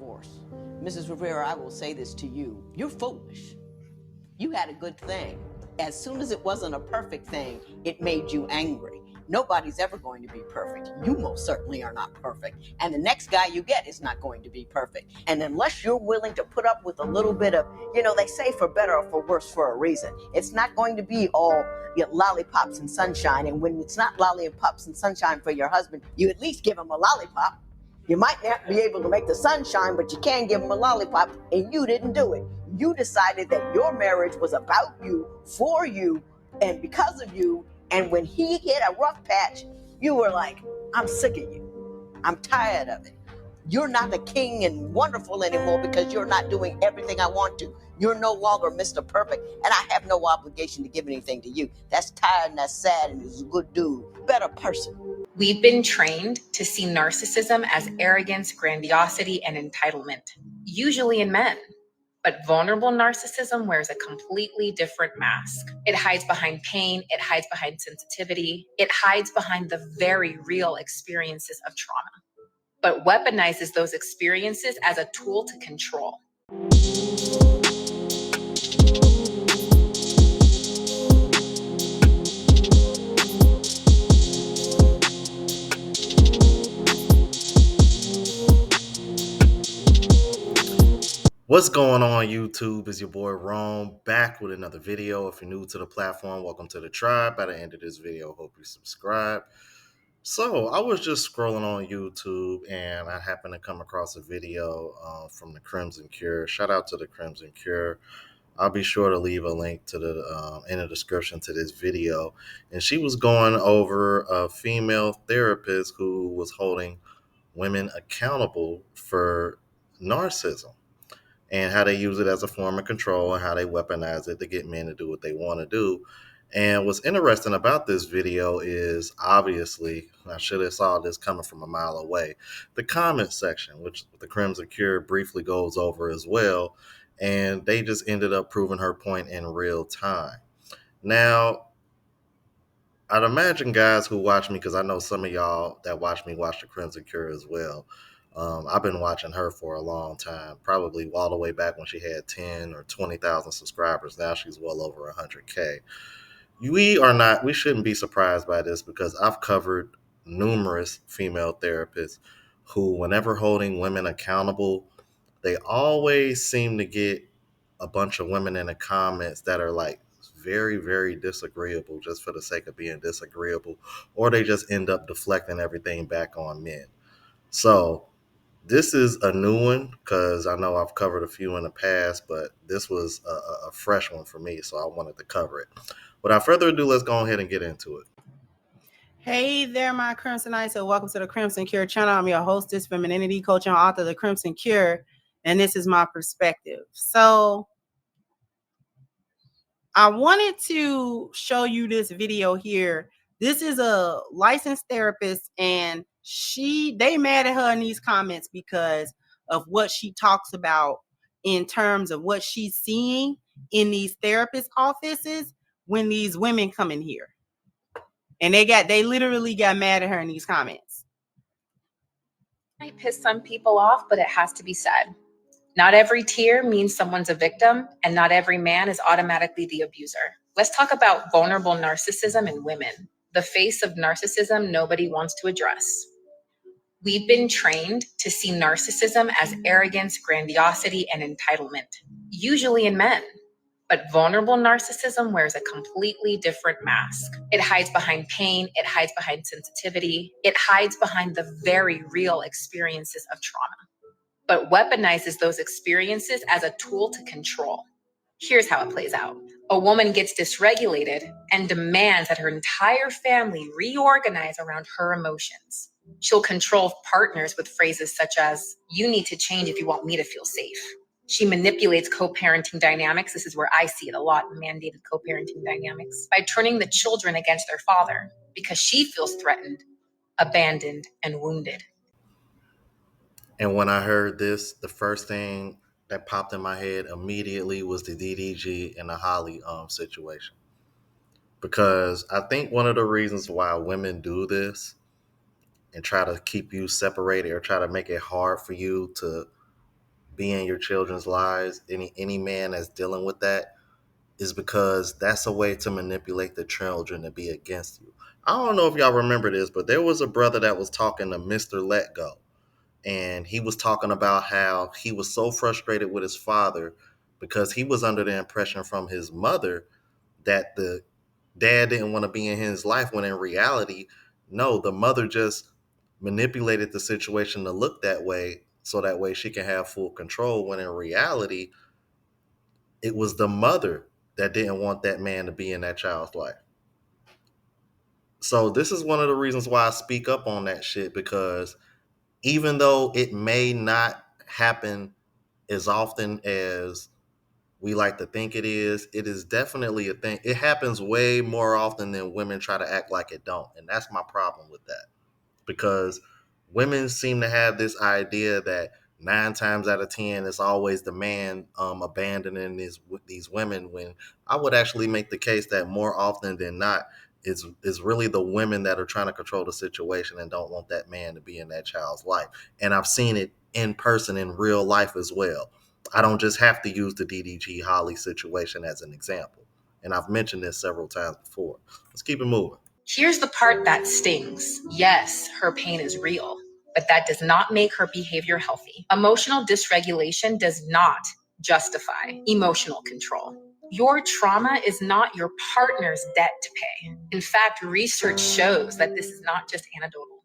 divorce. Mrs. Rivera, I will say this to you. You're foolish. You had a good thing. As soon as it wasn't a perfect thing, it made you angry. Nobody's ever going to be perfect. You most certainly are not perfect. And the next guy you get is not going to be perfect. And unless you're willing to put up with a little bit of, they say for better or for worse for a reason. It's not going to be all lollipops and sunshine. And when it's not lollipops and sunshine for your husband, you at least give him a lollipop. You might not be able to make the sun shine, but you can give him a lollipop, and you didn't do it. You decided that your marriage was about you, for you, and because of you. And when he hit a rough patch, you were like, I'm sick of you. I'm tired of it. You're not the king and wonderful anymore because you're not doing everything I want to. You're no longer Mr. Perfect, and I have no obligation to give anything to you. That's tired and that's sad, and he's a good dude, better person. We've been trained to see narcissism as arrogance, grandiosity, and entitlement, usually in men. But vulnerable narcissism wears a completely different mask. It hides behind pain, it hides behind sensitivity, it hides behind the very real experiences of trauma, but weaponizes those experiences as a tool to control. What's going on, YouTube? Is your boy Rome back with another video. If you're new to the platform, welcome to the tribe. By the end of this video, hope you subscribe. So I was just scrolling on YouTube and I happened to come across a video from the Crimson Cure. Shout out to the Crimson Cure. I'll be sure to leave a link to the in the description to this video. And she was going over a female therapist who was holding women accountable for narcissism and how they use it as a form of control and how they weaponize it to get men to do what they want to do. And what's interesting about this video is obviously, I should have saw this coming from a mile away, the comment section, which the Crimson Cure briefly goes over as well. And they just ended up proving her point in real time. Now, I'd imagine guys who watch me, because I know some of y'all that watch me watch the Crimson Cure as well. I've been watching her for a long time, probably all the way back when she had 10 or 20,000 subscribers. Now she's well over 100K. We shouldn't be surprised by this because I've covered numerous female therapists who, whenever holding women accountable, they always seem to get a bunch of women in the comments that are like very, very disagreeable just for the sake of being disagreeable, or they just end up deflecting everything back on men. So this is a new one because I know I've covered a few in the past, but this was a fresh one for me, so I wanted to cover it. Without further ado, let's go ahead and get into it. Hey there, my Crimsonites, and welcome to the Crimson Cure channel. I'm your hostess, femininity coach, and author of the Crimson Cure, and this is my perspective. So I wanted to show you this video here. This is a licensed therapist, and they mad at her in these comments because of what she talks about in terms of what she's seeing in these therapist offices when these women come in here. And they literally got mad at her in these comments. Might piss some people off, but it has to be said. Not every tier means someone's a victim, and not every man is automatically the abuser. Let's talk about vulnerable narcissism in women, the face of narcissism nobody wants to address. We've been trained to see narcissism as arrogance, grandiosity, and entitlement, usually in men. But vulnerable narcissism wears a completely different mask. It hides behind pain, it hides behind sensitivity, it hides behind the very real experiences of trauma, but weaponizes those experiences as a tool to control. Here's how it plays out. A woman gets dysregulated and demands that her entire family reorganize around her emotions. She'll control partners with phrases such as, "You need to change if you want me to feel safe." She manipulates co-parenting dynamics. This is where I see it a lot, mandated co-parenting dynamics, by turning the children against their father because she feels threatened, abandoned, and wounded. And when I heard this, the first thing that popped in my head immediately was the DDG and the Holly situation. Because I think one of the reasons why women do this and try to keep you separated or try to make it hard for you to be in your children's lives, any man that's dealing with that, is because that's a way to manipulate the children to be against you. I don't know if y'all remember this, but there was a brother that was talking to Mr. Let Go. And he was talking about how he was so frustrated with his father because he was under the impression from his mother that the dad didn't want to be in his life, when in reality, no, the mother just manipulated the situation to look that way so that way she can have full control, when in reality, it was the mother that didn't want that man to be in that child's life. So this is one of the reasons why I speak up on that shit, because even though it may not happen as often as we like to think it is definitely a thing. It happens way more often than women try to act like it don't. And that's my problem with that. Because women seem to have this idea that 9 times out of 10 it's always the man abandoning these women, when I would actually make the case that more often than not it's really the women that are trying to control the situation and don't want that man to be in that child's life. And I've seen it in person in real life as well. I don't just have to use the DDG Holly situation as an example. And I've mentioned this several times before. Let's keep it moving. Here's the part that stings. Yes, her pain is real, but that does not make her behavior healthy. Emotional dysregulation does not justify emotional control. Your trauma is not your partner's debt to pay. In fact, research shows that this is not just anecdotal.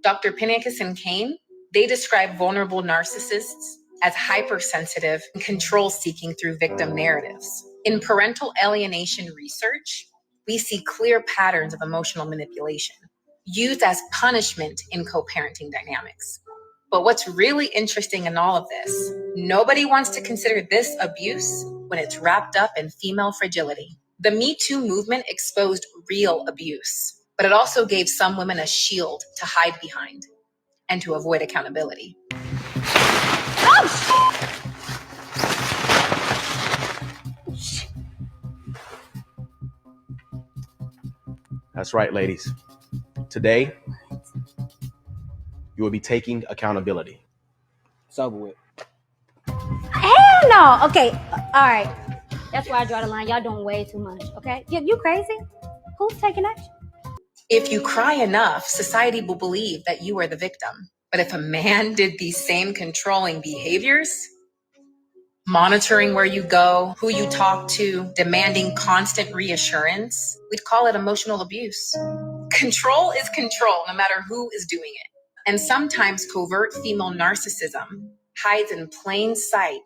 Dr. Pinnikus and Kane, they describe vulnerable narcissists as hypersensitive and control-seeking through victim narratives. In parental alienation research, we see clear patterns of emotional manipulation used as punishment in co-parenting dynamics. But what's really interesting in all of this, nobody wants to consider this abuse when it's wrapped up in female fragility. The Me Too movement exposed real abuse, but it also gave some women a shield to hide behind and to avoid accountability. That's right, ladies. Today, you will be taking accountability. It's over with. Hell no. Okay, all right. That's why I draw the line. Y'all doing way too much. Okay, you crazy? Who's taking action? If you cry enough, society will believe that you are the victim. But if a man did these same controlling behaviors, monitoring where you go, who you talk to, demanding constant reassurance, we'd call it emotional abuse. Control is control, no matter who is doing it. And sometimes covert female narcissism hides in plain sight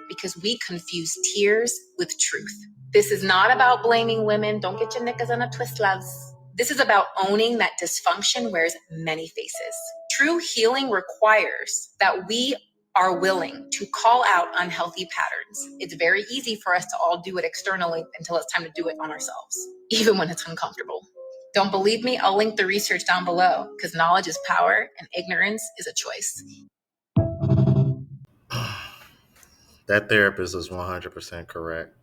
because we confuse tears with truth. This is not about blaming women. Don't get your knickers in a twist, loves. This is about owning that dysfunction wears many faces. True healing requires that we are willing to call out unhealthy patterns. It's very easy for us to all do it externally until it's time to do it on ourselves, even when it's uncomfortable. Don't believe me? I'll link the research down below, because knowledge is power and ignorance is a choice. That therapist is 100% correct.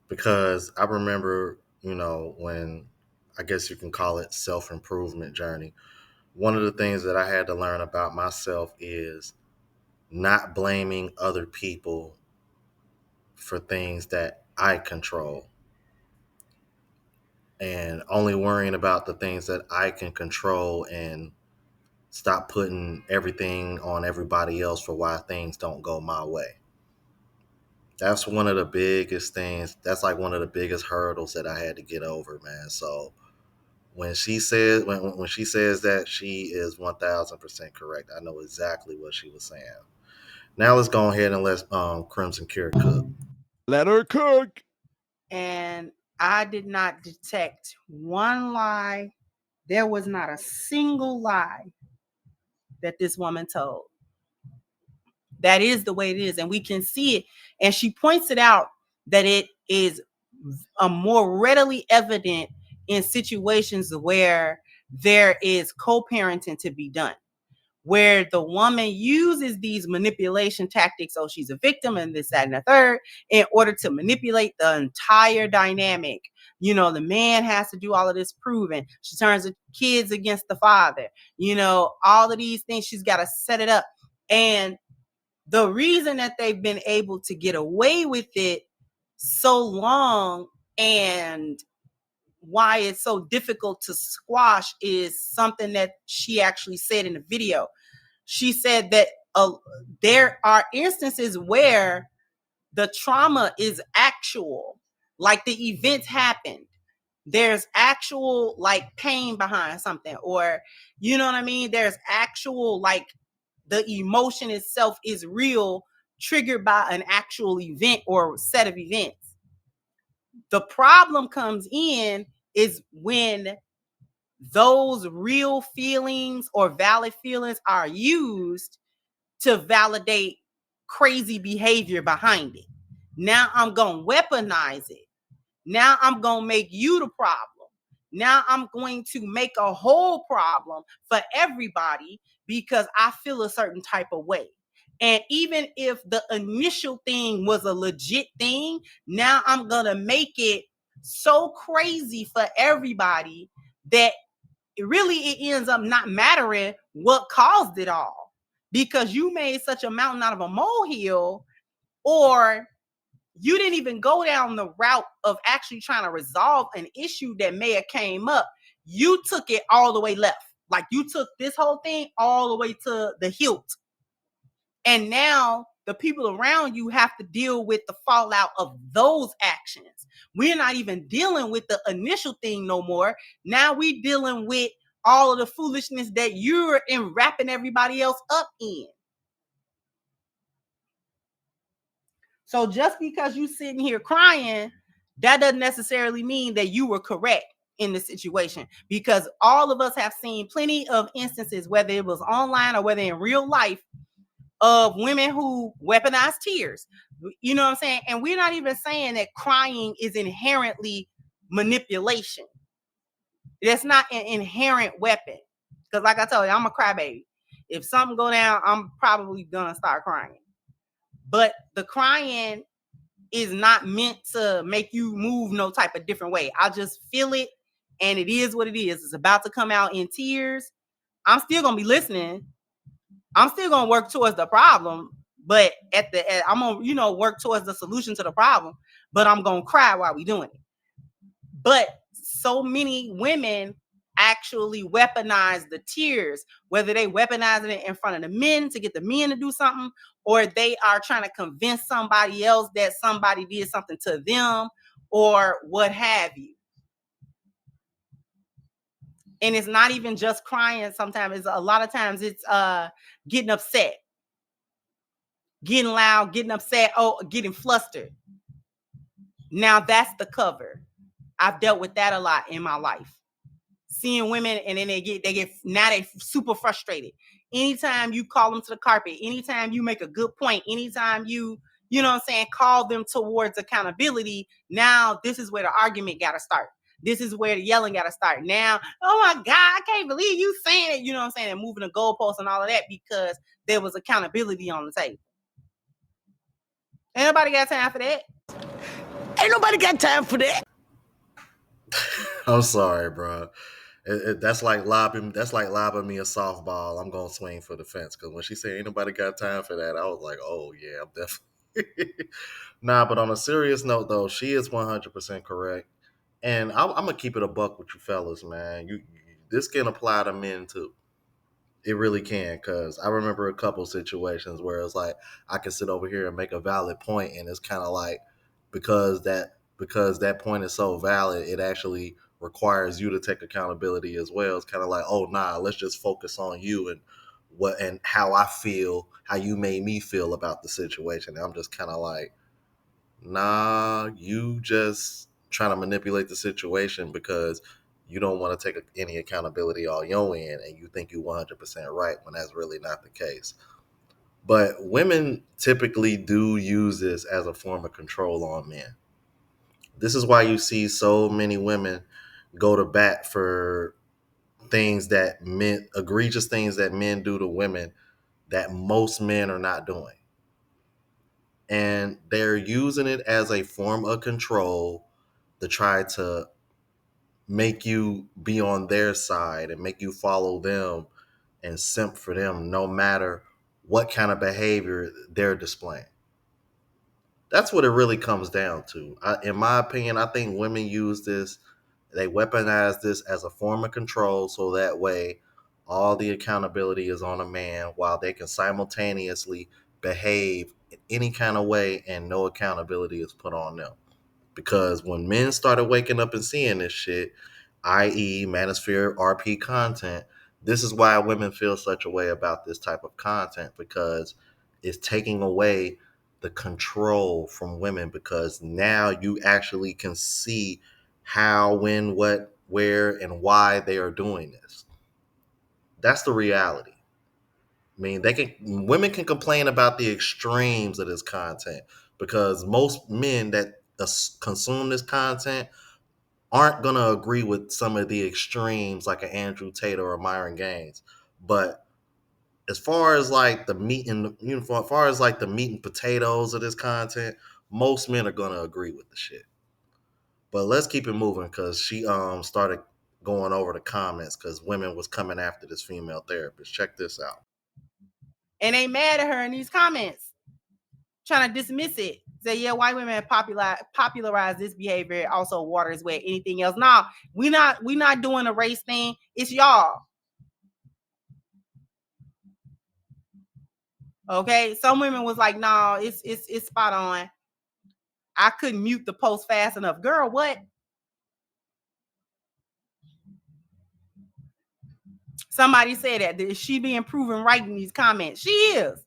Because I remember, when, I guess you can call it, self-improvement journey, one of the things that I had to learn about myself is not blaming other people for things that I control, and only worrying about the things that I can control, and stop putting everything on everybody else for why things don't go my way. That's one of the biggest things. That's like one of the biggest hurdles that I had to get over, man. So when she says when she says that, she is 1000% correct. I know exactly what she was saying. Now let's go ahead and let Crimson Cure cook. Let her cook. And I did not detect one lie. There was not a single lie that this woman told. That is the way it is, and we can see it. And she points it out that it is more readily evident in situations where there is co-parenting to be done, where the woman uses these manipulation tactics. Oh, she's a victim and this, that, and the third, in order to manipulate the entire dynamic. The man has to do all of this proving. She turns the kids against the father. All of these things, she's got to set it up. And the reason that they've been able to get away with it so long and why it's so difficult to squash is something that she actually said in the video. She said that there are instances where the trauma is actual, like the events happened. There's actual like pain behind something, or you know what I mean? There's actual like the emotion itself is real, triggered by an actual event or set of events. The problem comes in is when those real feelings or valid feelings are used to validate crazy behavior behind it. Now I'm going to weaponize it. Now I'm going to make you the problem. Now I'm going to make a whole problem for everybody because I feel a certain type of way. And even if the initial thing was a legit thing, now I'm going to make it so crazy for everybody that it ends up not mattering what caused it all, because you made such a mountain out of a molehill, or you didn't even go down the route of actually trying to resolve an issue that may have came up. You took it all the way left. Like you took this whole thing all the way to the hilt. And now the people around you have to deal with the fallout of those actions. We're not even dealing with the initial thing no more. Now we dealing with all of the foolishness that you're in wrapping everybody else up in. So just because you sitting here crying, that doesn't necessarily mean that you were correct in the situation, because all of us have seen plenty of instances, whether it was online or whether in real life, of women who weaponize tears. You know what I'm saying? And we're not even saying that crying is inherently manipulation. That's not an inherent weapon. Because like I told you, I'm a crybaby. If something go down, I'm probably gonna start crying. But the crying is not meant to make you move no type of different way. I just feel it, and it is what it is. It's about to come out in tears. I'm still gonna be listening. I'm still gonna work towards the problem, but I'm gonna work towards the solution to the problem. But I'm gonna cry while we doing it. But so many women actually weaponize the tears, whether they weaponize it in front of the men to get the men to do something, or they are trying to convince somebody else that somebody did something to them, or what have you. And it's not even just crying. Sometimes it's a lot of times it's getting upset, getting loud, getting upset, getting flustered. Now that's the cover. I've dealt with that a lot in my life. Seeing women, and then they super frustrated. Anytime you call them to the carpet, anytime you make a good point, anytime you know what I'm saying, call them towards accountability, now this is where the argument got to start. This is where the yelling got to start. Now, oh my God, I can't believe you saying it. You know what I'm saying? And moving the goalposts and all of that, because there was accountability on the table. Ain't nobody got time for that. Ain't nobody got time for that. I'm sorry, bro. That's like lobbing me a softball. I'm gonna swing for the fence, because when she said ain't nobody got time for that, I was like, oh yeah, I'm definitely nah. But on a serious note, though, she is 100% correct, and I'm gonna keep it a buck with you fellas, man. This can apply to men too. It really can, because I remember a couple situations where it's like I can sit over here and make a valid point, and it's kind of like because that point is so valid, it actually requires you to take accountability as well. It's kind of like, oh nah, let's just focus on you and how I feel, how you made me feel about the situation. And I'm just kind of like, nah, you just trying to manipulate the situation because you don't want to take any accountability on your end, and you think you're 100% right when that's really not the case. But women typically do use this as a form of control on men. This is why you see so many women go to bat for egregious things that men do to women that most men are not doing. And they're using it as a form of control to try to make you be on their side and make you follow them and simp for them, no matter what kind of behavior they're displaying. That's what it really comes down to. In my opinion, I think women use this, they weaponize this as a form of control, so that way all the accountability is on a man while they can simultaneously behave in any kind of way and no accountability is put on them. Because when men started waking up and seeing this shit, i.e., Manosphere RP content, this is why women feel such a way about this type of content, because it's taking away the control from women, because now you actually can see how, when, what, where, and why they are doing this. That's the reality. I mean, women can complain about the extremes of this content, because most men that consume this content aren't going to agree with some of the extremes like an Andrew Tate or a Myron Gaines. But as far as like the meat and as far as like the meat and potatoes of this content, most men are going to agree with the shit. But let's keep it moving, because she started going over the comments because women was coming after this female therapist. Check this out. And they mad at her in these comments, trying to dismiss it. Say, yeah, white women have popularized this behavior. It also waters where anything else. No, we not doing a race thing. It's y'all. Okay, some women was like, no, it's spot on. I couldn't mute the post fast enough. Girl, what? Somebody said that. Is she being proven right in these comments? She is.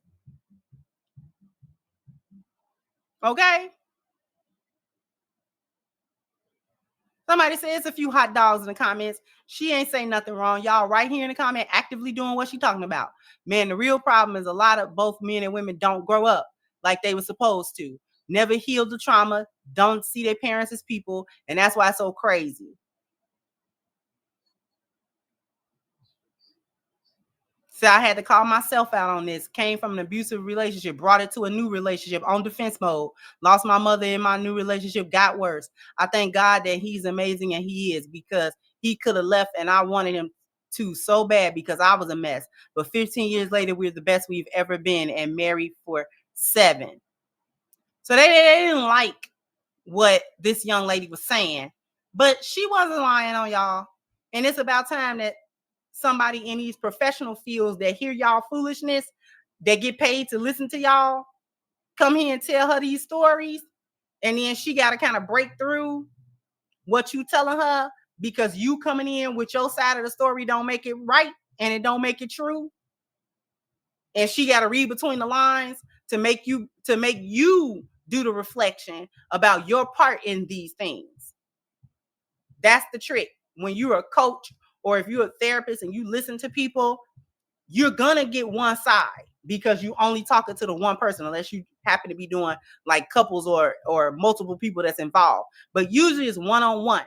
Okay. Somebody said it's a few hot dogs in the comments. She ain't saying nothing wrong. Y'all right here in the comment actively doing what she talking about. Man, the real problem is a lot of both men and women don't grow up like they were supposed to. Never healed the trauma. Don't see their parents as people. And that's why it's so crazy. So I had to call myself out on this. Came from an abusive relationship, brought it to a new relationship on defense mode. Lost my mother in my new relationship, got worse. I thank God that he's amazing, and he is, because he could have left and I wanted him to so bad because I was a mess. But 15 years later, we're the best we've ever been and married for 7. So they didn't like what this young lady was saying, but she wasn't lying on y'all. And it's about time that somebody in these professional fields that hear y'all foolishness, that get paid to listen to y'all, come here and tell her these stories, and then she got to kind of break through what you telling her, because you coming in with your side of the story don't make it right and it don't make it true, and she got to read between the lines to make you do the reflection about your part in these things. That's the trick. When you're a coach, or if you're a therapist and you listen to people, you're gonna get one side because you only talking to the one person, unless you happen to be doing like couples or multiple people that's involved. But usually it's one-on-one.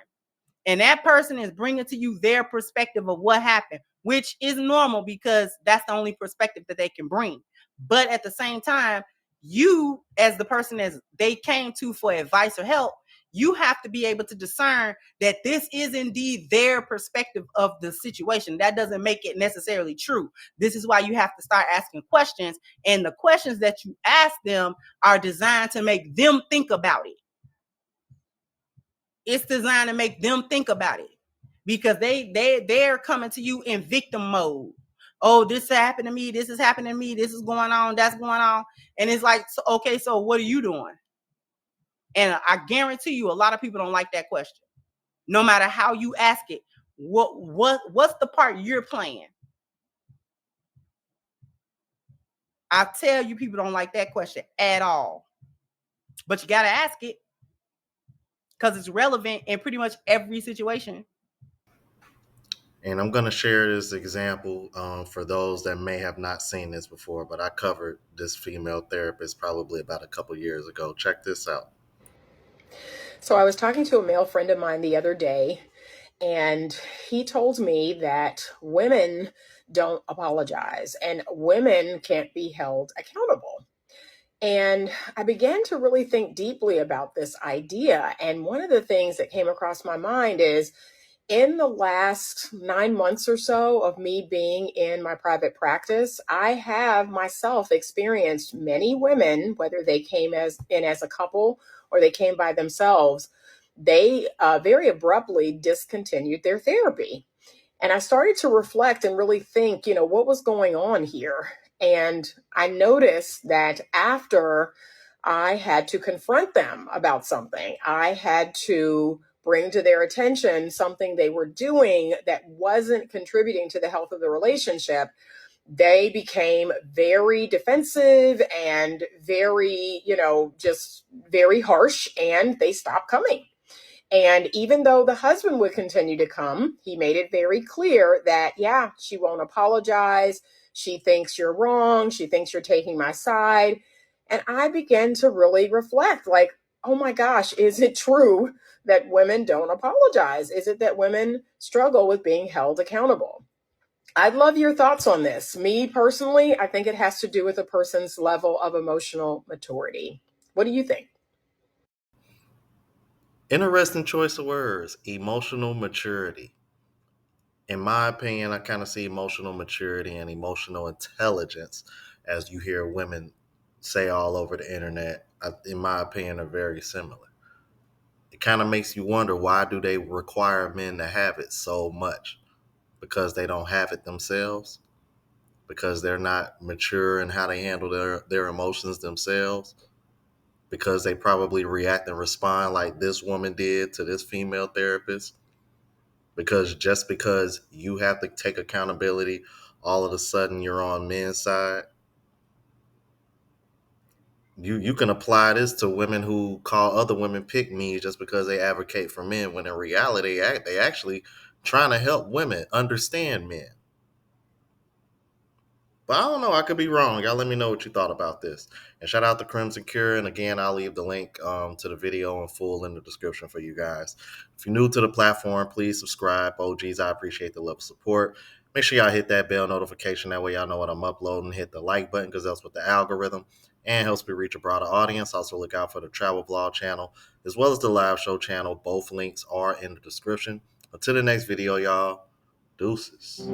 And that person is bringing to you their perspective of what happened, which is normal because that's the only perspective that they can bring. But at the same time, you, as the person as they came to for advice or help, you have to be able to discern that this is indeed their perspective of the situation. That doesn't make it necessarily true. This is why you have to start asking questions. And the questions that you ask them are designed to make them think about it. It's designed to make them think about it, because they're coming to you in victim mode. Oh, this happened to me. This is happening to me. This is going on. That's going on. And it's like, okay, so what are you doing? And I guarantee you, a lot of people don't like that question. No matter how you ask it, what's the part you're playing? I tell you, people don't like that question at all. But you got to ask it, because it's relevant in pretty much every situation. And I'm going to share this example for those that may have not seen this before, but I covered this female therapist probably about a couple years ago. Check this out. So I was talking to a male friend of mine the other day, and he told me that women don't apologize and women can't be held accountable. And I began to really think deeply about this idea. And one of the things that came across my mind is, In the last 9 months or so of me being in my private practice, I have myself experienced many women, whether they came in as a couple or they came by themselves, they very abruptly discontinued their therapy. And I started to reflect and really think, what was going on here? And I noticed that after I had to confront them about something, I had to bring to their attention something they were doing that wasn't contributing to the health of the relationship, they became very defensive and very, just very harsh, and they stopped coming. And even though the husband would continue to come, he made it very clear that, yeah, she won't apologize. She thinks you're wrong. She thinks you're taking my side. And I began to really reflect like, oh my gosh, is it true that women don't apologize? Is it that women struggle with being held accountable? I'd love your thoughts on this. Me personally, I think it has to do with a person's level of emotional maturity. What do you think? Interesting choice of words, emotional maturity. In my opinion, I kind of see emotional maturity and emotional intelligence, as you hear women say all over the internet, in my opinion, are very similar. It kind of makes you wonder, why do they require men to have it so much? Because they don't have it themselves? Because they're not mature in how they handle their emotions themselves? Because they probably react and respond like this woman did to this female therapist? Because just because you have to take accountability, all of a sudden you're on men's side? You can apply this to women who call other women pick me just because they advocate for men, when in reality they actually trying to help women understand men. But I don't know. I could be wrong. Y'all let me know what you thought about this. And shout out to Crimson Cure. And again, I'll leave the link to the video in full in the description for you guys. If you're new to the platform, please subscribe. OGs, I appreciate the love support. Make sure y'all hit that bell notification. That way y'all know what I'm uploading. Hit the like button because that's what the algorithm and helps me reach a broader audience. Also look out for the travel vlog channel as well as the live show channel. Both links are in the description. Until the next video, y'all. Deuces.